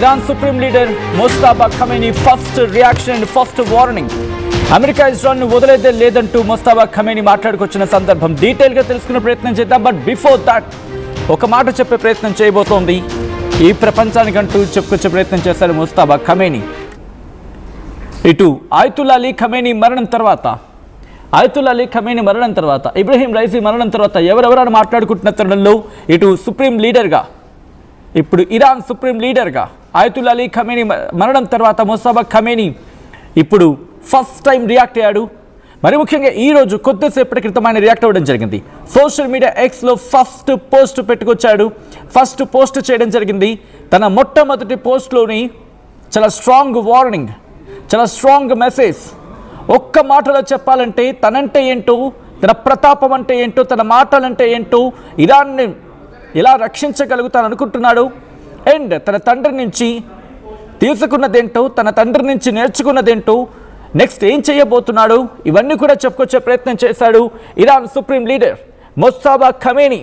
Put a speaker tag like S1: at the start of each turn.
S1: Iran Supreme Leader Mojtaba Khamenei first reaction and first warning. America ఇజ్రాయెల్ను వదిలేదే లేదంటూ Mustafa Khamenei మాట్లాడుకొచ్చిన సందర్భం డీటెయిల్గా తెలుసుకునే ప్రయత్నం చేద్దాం. బట్ బిఫోర్ దాట్ ఒక మాట చెప్పే ప్రయత్నం చేయబోతోంది ఈ ప్రపంచానికంటూ చెప్పుకొచ్చే ప్రయత్నం చేశారు ముస్తఫా ఖమేనీ. ఇటు ఆయతుల్లా అలీ ఖమేనీ మరణం తర్వాత ఇబ్రహీం రైజీ మరణం తర్వాత ఎవరెవరని మాట్లాడుకుంటున్న తరుణంలో ఇటు సుప్రీం లీడర్గా ఇప్పుడు ఇరాన్ సుప్రీం లీడర్గా ఆయతుల్లా అలీ ఖమేనీ మరణం తర్వాత ముస్తఫా ఖమేనీ ఇప్పుడు ఫస్ట్ టైం రియాక్ట్ అయ్యాడు. మరి ముఖ్యంగా ఈరోజు కొద్దిసేపటి క్రితం ఆయన రియాక్ట్ అవ్వడం జరిగింది. సోషల్ మీడియా ఎక్స్లో ఫస్ట్ పోస్ట్ పెట్టుకొచ్చాడు. ఫస్ట్ పోస్ట్ చేయడం జరిగింది. తన మొట్టమొదటి పోస్ట్లోని చాలా స్ట్రాంగ్ వార్నింగ్, చాలా స్ట్రాంగ్ మెసేజ్. ఒక్క మాటలో చెప్పాలంటే తనంటే ఏంటో, తన ప్రతాపం అంటే ఏంటో, తన మాటలంటే ఏంటో, ఇరాన్ని ఎలా రక్షించగలుగుతాననుకుంటున్నాడు అండ్ తన తండ్రి నుంచి తీసుకున్నదేంటో, తన తండ్రి నుంచి నేర్చుకున్నదేంటో, నెక్స్ట్ ఏం చేయబోతున్నాడు, ఇవన్నీ కూడా చెప్పుకొచ్చే ప్రయత్నం చేశాడు Iran supreme leader Mustafa Khamenei.